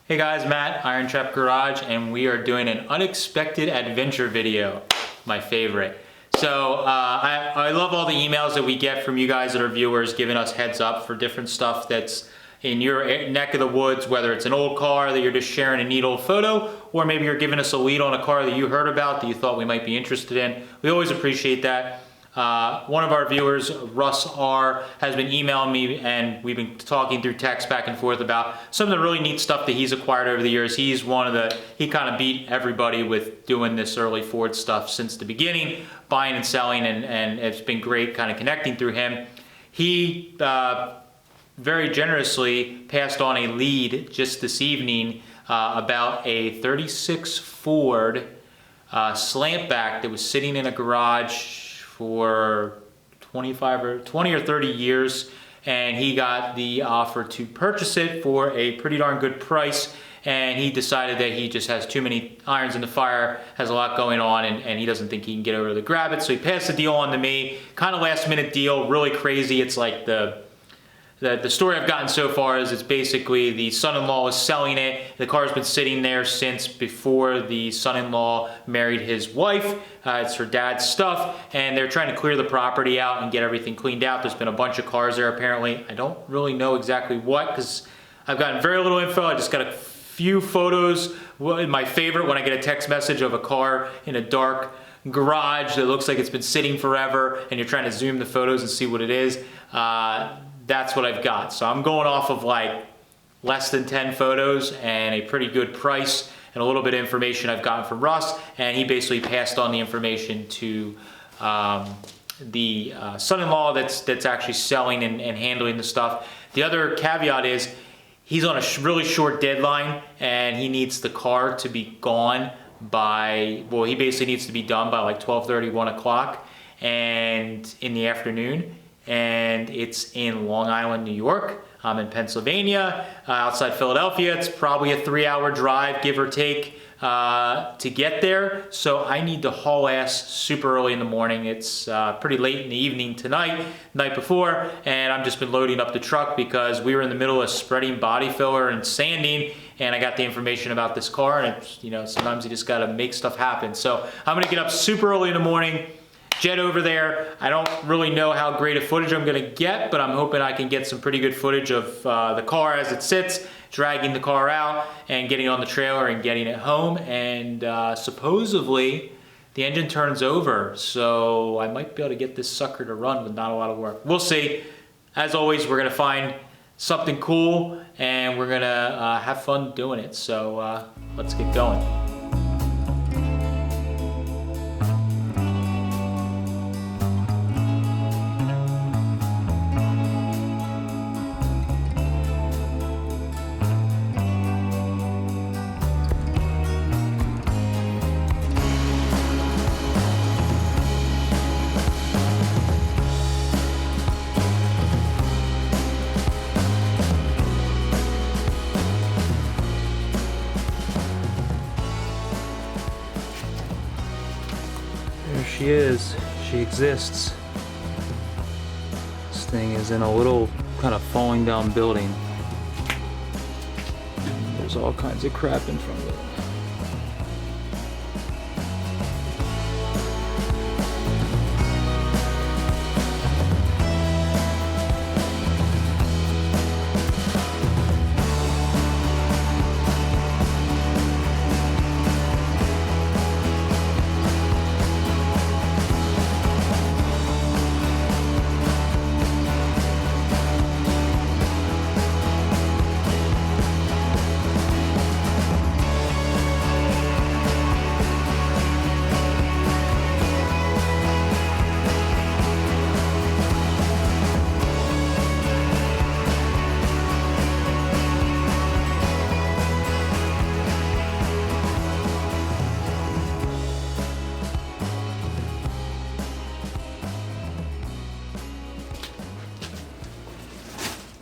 Hey guys, Matt, IronTrap Garage, and we are doing an unexpected adventure video, my favorite. So I love all the emails that we get from you guys that are viewers giving us heads up for different stuff that's in your neck of the woods, whether it's an old car that you're just sharing a neat old photo, or maybe you're giving us a lead on a car that you heard about that you thought we might be interested in. We always appreciate that. One of our viewers, Russ R, has been emailing me, and we've been talking through text back and forth about some of the really neat stuff that he's acquired over the years. He's he kind of beat everybody with doing this early Ford stuff since the beginning, buying and selling, and it's been great kind of connecting through him. He very generously passed on a lead just this evening about a 36 Ford Slantback that was sitting in a garage for 20 or 30 years, and he got the offer to purchase it for a pretty darn good price, and he decided that he just has too many irons in the fire, has a lot going on, and he doesn't think he can get over to grab it, so he passed the deal on to me. Kind of last minute deal, really crazy. It's like the story I've gotten so far is it's basically the son-in-law is selling it. The car's been sitting there since before the son-in-law married his wife. It's her dad's stuff, and they're trying to clear the property out and get everything cleaned out. There's been a bunch of cars there apparently. I don't really know exactly what, because I've gotten very little info. I just got a few photos. My favorite, when I get a text message of a car in a dark garage that looks like it's been sitting forever, and you're trying to zoom the photos and see what it is. That's what I've got. So I'm going off of like less than 10 photos and a pretty good price and a little bit of information I've gotten from Russ, and he basically passed on the information to the son-in-law that's actually selling and handling the stuff. The other caveat is he's on a really short deadline, and he needs the car to be gone by, well, he basically needs to be done by like 12:30, 1 o'clock and in the afternoon. And it's in Long Island, New York. I'm in Pennsylvania, outside Philadelphia. It's probably a 3-hour drive, give or take, to get there. So I need to haul ass super early in the morning. It's pretty late in the evening tonight, night before, and I've just been loading up the truck because we were in the middle of spreading body filler and sanding, and I got the information about this car, and it's, you know, sometimes you just gotta make stuff happen. So I'm gonna get up super early in the morning, jet over there. I don't really know how great a footage I'm gonna get, but I'm hoping I can get some pretty good footage of the car as it sits, dragging the car out and getting on the trailer and getting it home. And supposedly the engine turns over, so I might be able to get this sucker to run with not a lot of work. We'll see. As always, we're gonna find something cool and we're gonna have fun doing it. So let's get going. There she is. She exists. This thing is in a little kind of falling down building. There's all kinds of crap in front of it.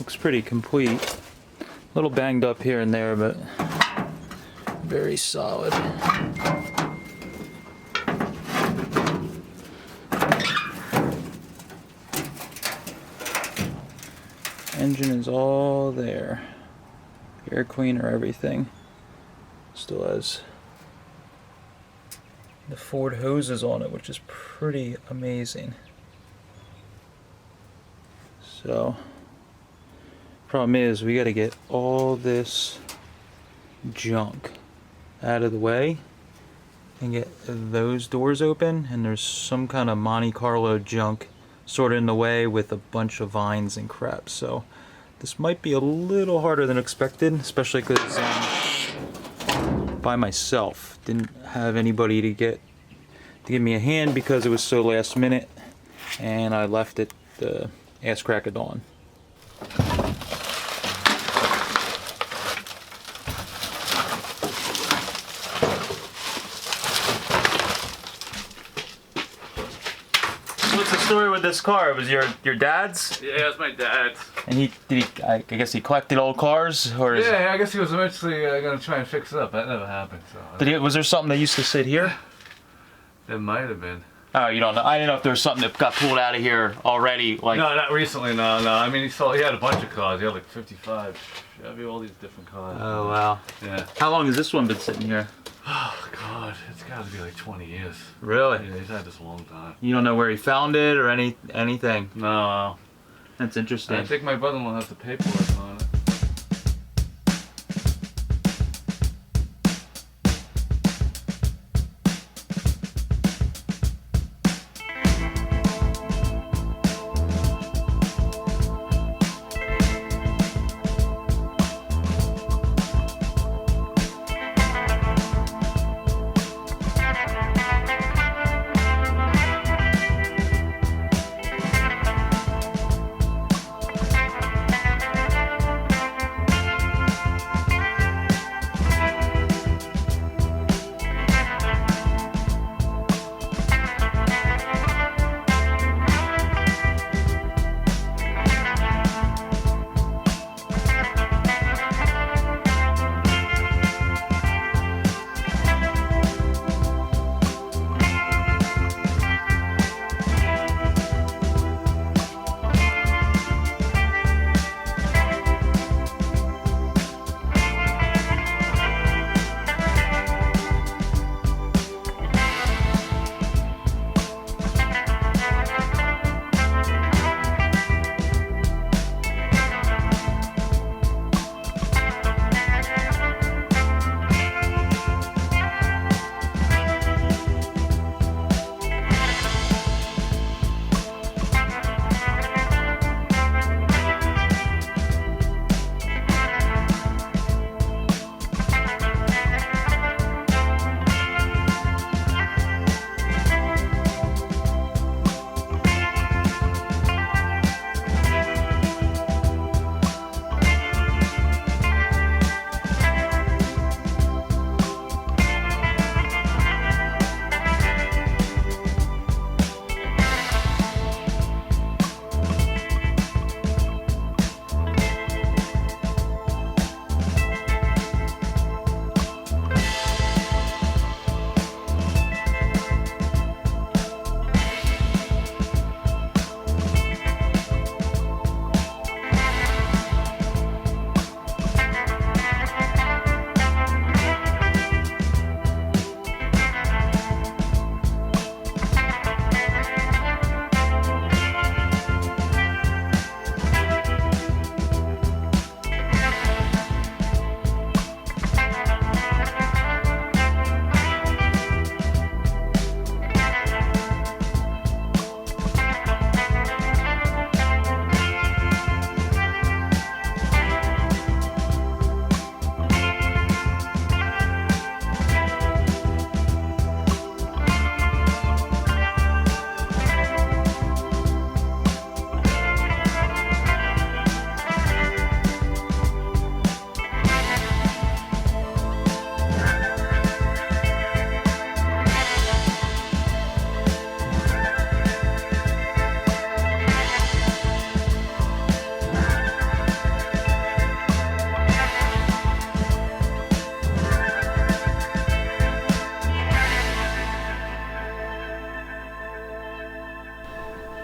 Looks pretty complete. A little banged up here and there, but very solid. Engine is all there. air cleaner, everything. Still has the Ford hoses on it, which is pretty amazing. So, problem is we got to get all this junk out of the way and get those doors open, and there's some kind of Monte Carlo junk sort of in the way with a bunch of vines and crap. So this might be a little harder than expected, especially because by myself, didn't have anybody to give me a hand because it was so last minute, and I left it the ass crack of dawn. What's the story with this car? It was your dad's? Yeah, it was my dad's. And I guess he collected old cars, or yeah, I guess he was eventually gonna try and fix it up. That never happened. So. Was there something that used to sit here? There might have been. Oh, you don't know. I didn't know if there was something that got pulled out of here already. Like no, not recently. No. I mean, he had a bunch of cars. He had like 55 Chevy, all these different cars. Oh wow. Yeah. How long has this one been sitting here? Oh God, it's got to be like 20 years. Really? Yeah, he's had this a long time. You don't know where he found it or anything? No. That's interesting. I think my brother-in-law has the paperwork on it.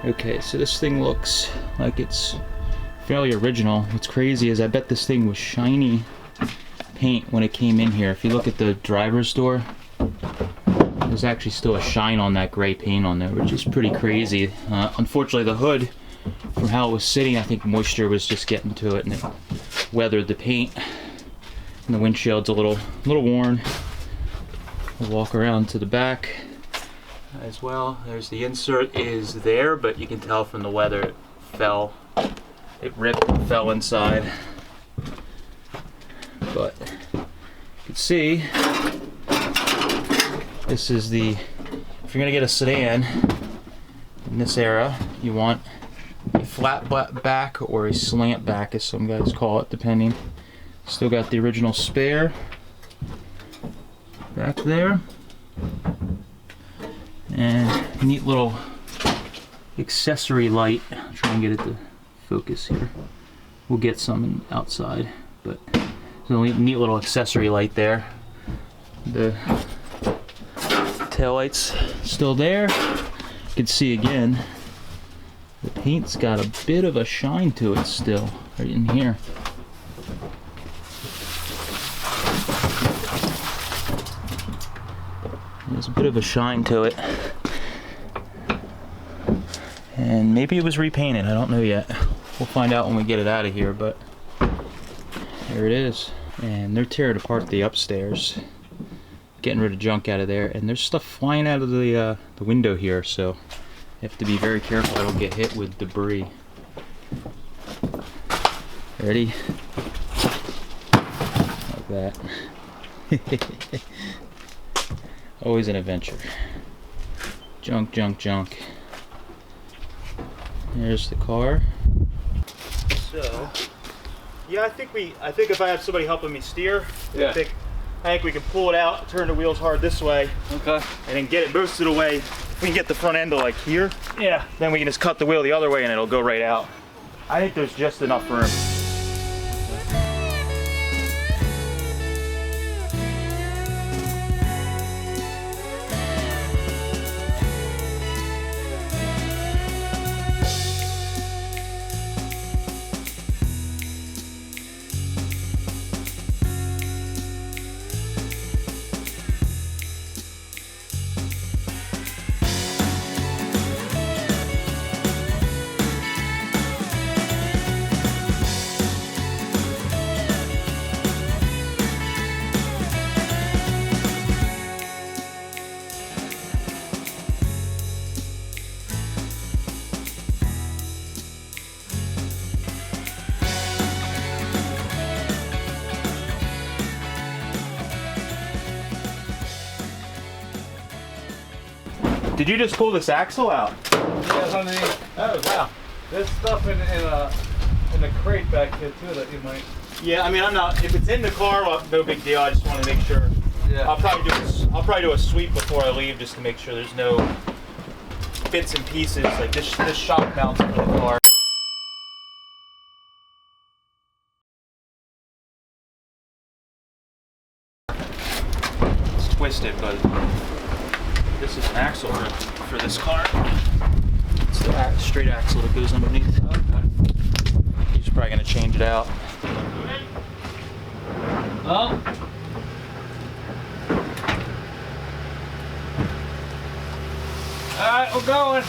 Okay, so this thing looks like it's fairly original. What's crazy is I bet this thing was shiny paint when it came in here. If you look at the driver's door, there's actually still a shine on that gray paint on there, which is pretty crazy. Unfortunately, the hood, from how it was sitting, I think moisture was just getting to it and it weathered the paint. And the windshield's a little worn. We'll walk around to the back as well. There's the insert is there, but you can tell from the weather it fell. It ripped and fell inside. But you can see, this is the, if you're gonna get a sedan in this era, you want a flat back or a slant back, as some guys call it, depending. Still got the original spare back there. And neat little accessory light. I'll try and get it to focus here. We'll get some outside, but there's a neat little accessory light there. The taillight's still there. You can see again, the paint's got a bit of a shine to it still, right in here. There's a bit of a shine to it. And maybe it was repainted, I don't know yet. We'll find out when we get it out of here, but there it is. And they're tearing apart the upstairs, getting rid of junk out of there, and there's stuff flying out of the window here, so you have to be very careful I don't get hit with debris. Ready? Like that. Always an adventure. Junk, junk, junk. There's the car. So, yeah, I think if I have somebody helping me steer, Yeah. I think we can pull it out, turn the wheels hard this way, Okay. and then get it boosted away. If we can get the front end to like here, Yeah. then we can just cut the wheel the other way and it'll go right out. I think there's just enough room. Did you just pull this axle out? Yeah, it's underneath. Oh wow. There's stuff in the crate back here too that you might. Yeah, I mean, I'm not. If it's in the car, well, no big deal. I just want to make sure. Yeah. I'll probably do a sweep before I leave, just to make sure there's no bits and pieces. Like this shock mounts for the car. It's twisted, but this is an axle for this car. It's the straight axle that goes underneath. Okay. He's probably gonna change it out. Oh. Alright, we're going.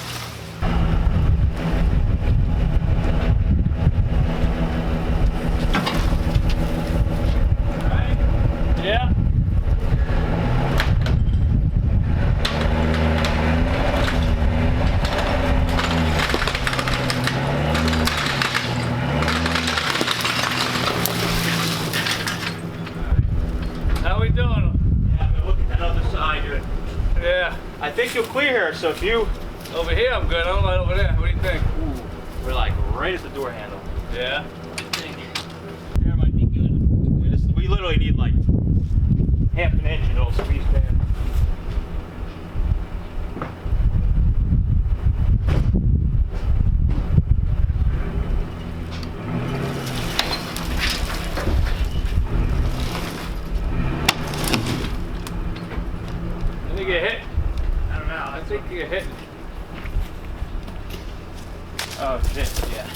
Alright. Yeah. How we doing? Yeah, I'm gonna look at that other side here. Yeah. I think you'll clear here, so if you... Over here I'm good. I'm right over there. What do you think? Ooh, we're like right at the door handle. Yeah. I think there might be good. We literally need like half an inch and it'll squeeze down. I think you hit. I don't know. I think you hit. Oh shit, yeah.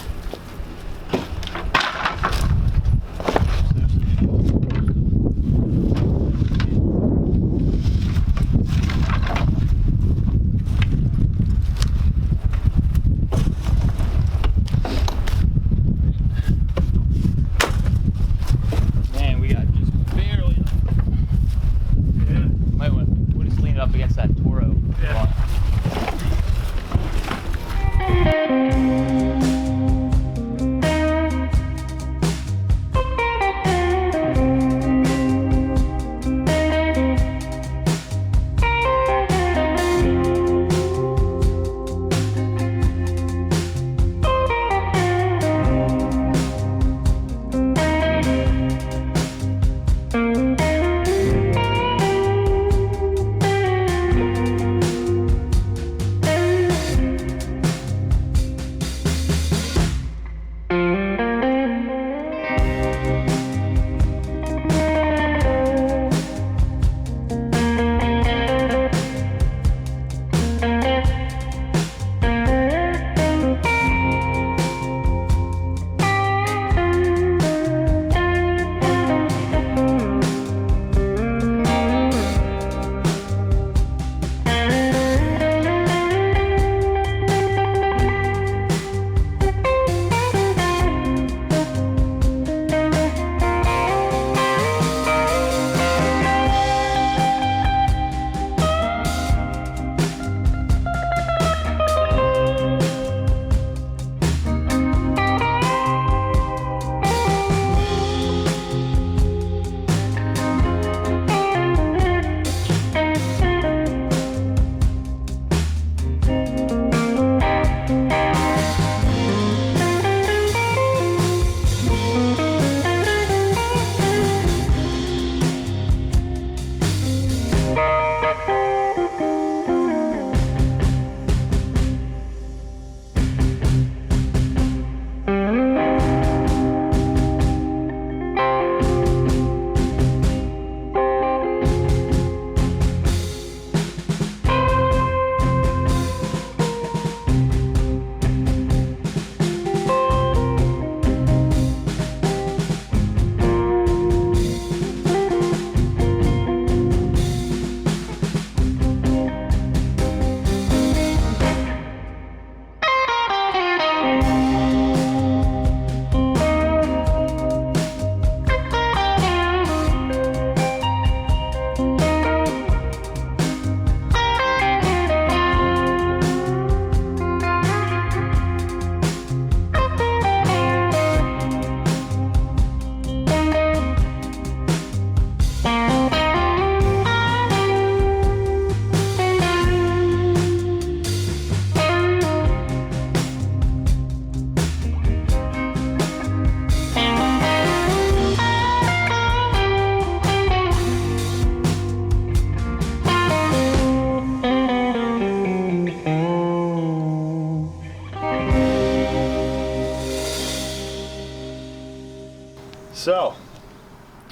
So,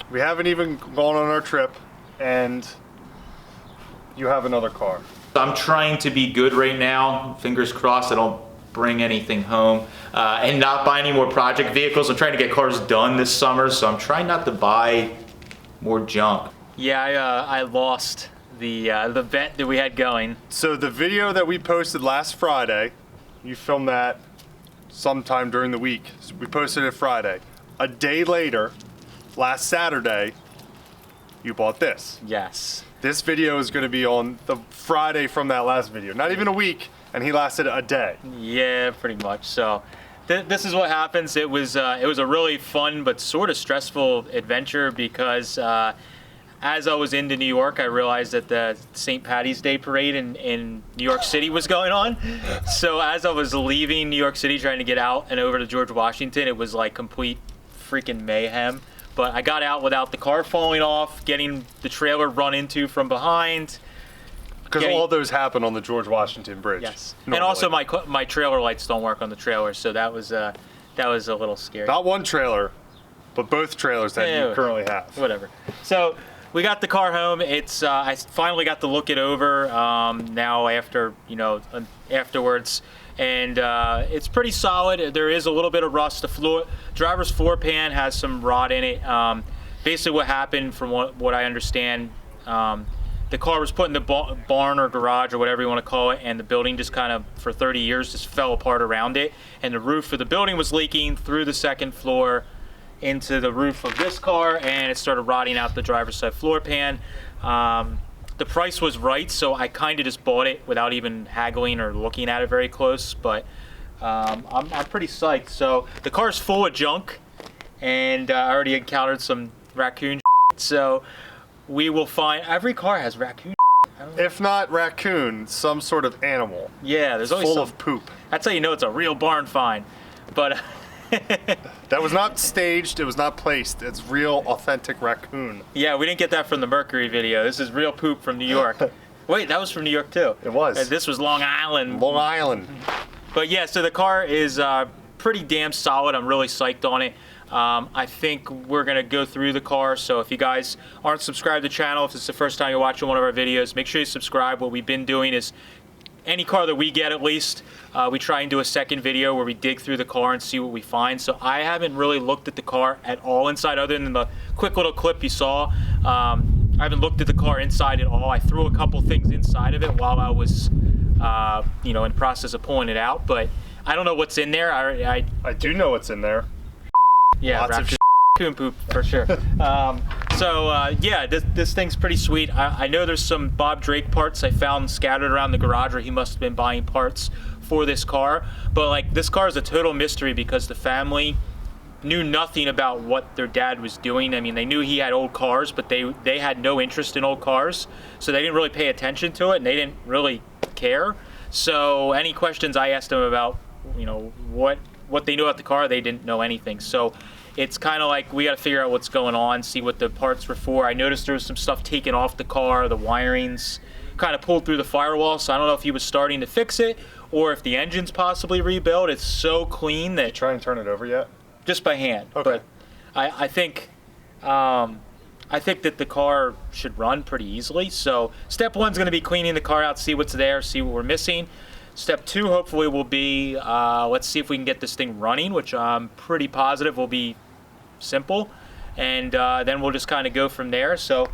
we haven't even gone on our trip, and you have another car. I'm trying to be good right now. Fingers crossed I don't bring anything home and not buy any more project vehicles. I'm trying to get cars done this summer, so I'm trying not to buy more junk. Yeah, I lost the bet that we had going. So the video that we posted last Friday, you filmed that sometime during the week. So we posted it Friday. A day later, last Saturday, you bought this. Yes. This video is going to be on the Friday from that last video. Not even a week, and he lasted a day. Yeah, pretty much. So this is what happens. It was a really fun but sort of stressful adventure because as I was into New York, I realized that the St. Patty's Day parade in New York City was going on. So as I was leaving New York City trying to get out and over to George Washington, it was like complete freaking mayhem. But I got out without the car falling off, getting the trailer run into from behind. Because all those happen on the George Washington Bridge. Yes. Normally. And also my trailer lights don't work on the trailer, so that was a little scary. Not one trailer, but both trailers that you currently have. Whatever. So we got the car home. It's I finally got to look it over now after afterwards, and it's pretty solid. There is a little bit of rust. The driver's floor pan has some rot in it. Basically, what happened, from what I understand, the car was put in the barn or garage or whatever you want to call it, and the building just kind of, for 30 years, just fell apart around it, and the roof of the building was leaking through the second floor into the roof of this car, and it started rotting out the driver's side floor pan. The price was right, so I kind of just bought it without even haggling or looking at it very close, but I'm pretty psyched. So the car's full of junk, and I already encountered some raccoon shit, so we will find, every car has raccoon shit. If not raccoon, some sort of animal. Yeah, there's always full of poop. That's how you know it's a real barn find. But that was not staged, it was not placed. It's real, authentic raccoon. Yeah, we didn't get that from the Mercury video. This is real poop from New York. Wait, that was from New York too. It was. And this was Long Island. Long Island. But yeah, so the car is pretty damn solid. I'm really psyched on it. I think we're gonna go through the car, so if you guys aren't subscribed to the channel, if it's the first time you're watching one of our videos, make sure you subscribe. What we've been doing is, any car that we get at least, we try and do a second video where we dig through the car and see what we find. So I haven't really looked at the car at all inside, other than the quick little clip you saw. I haven't looked at the car inside at all. I threw a couple things inside of it while I was in process of pulling it out, but I don't know what's in there. I do know what's in there. Yeah, lots of raccoon poop for sure. Yeah, this thing's pretty sweet. I know there's some Bob Drake parts I found scattered around the garage, or he must have been buying parts for this car. But like, this car is a total mystery because the family knew nothing about what their dad was doing. I mean, they knew he had old cars, but they had no interest in old cars, so they didn't really pay attention to it, and they didn't really care. So any questions I asked them about, what they knew about the car, they didn't know anything. So it's kind of like, we got to figure out what's going on, see what the parts were for. I noticed there was some stuff taken off the car, the wirings kind of pulled through the firewall, so I don't know if he was starting to fix it or if the engine's possibly rebuilt. It's so clean that... Did you try and turn it over yet? Just by hand. Okay. But I think that the car should run pretty easily. So step one's going to be cleaning the car out, see what's there, see what we're missing. Step two, hopefully, will be, let's see if we can get this thing running, which I'm pretty positive will be simple. And then we'll just kind of go from there. So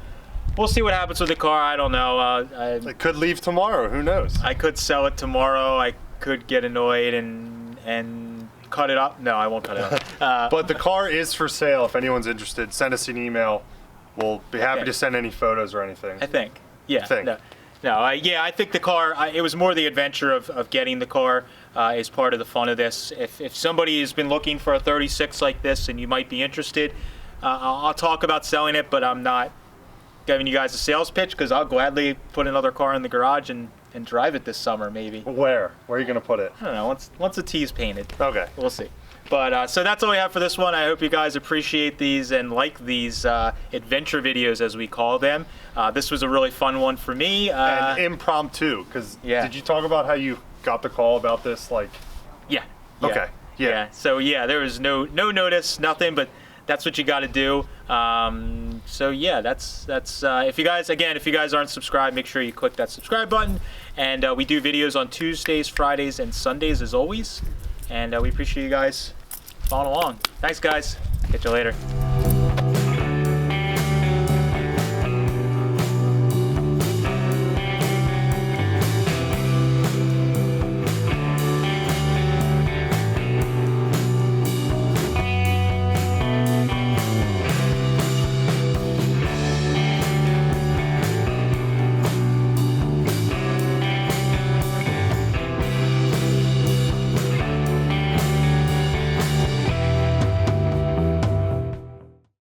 we'll see what happens with the car. I don't know. It could leave tomorrow. Who knows? I could sell it tomorrow. I could get annoyed and cut it up. No, I won't cut it up. But the car is for sale. If anyone's interested, send us an email. We'll be happy to send any photos or anything. I think. Yeah. Yeah, I think the car, it was more the adventure of getting the car is part of the fun of this. If somebody has been looking for a 36 like this and you might be interested, I'll talk about selling it, but I'm not giving you guys a sales pitch because I'll gladly put another car in the garage and drive it this summer, maybe. Where? Where are you going to put it? I don't know, once the T's painted. Okay. We'll see. But so that's all we have for this one. I hope you guys appreciate these and like these adventure videos, as we call them. This was a really fun one for me. And impromptu, because did you talk about how you got the call about this? Like, yeah. Okay. Yeah. So yeah, there was no notice, nothing. But that's what you got to do. So yeah, that's if you guys aren't subscribed, make sure you click that subscribe button. And we do videos on Tuesdays, Fridays, and Sundays as always. And we appreciate you guys following along. Thanks, guys. Catch you later.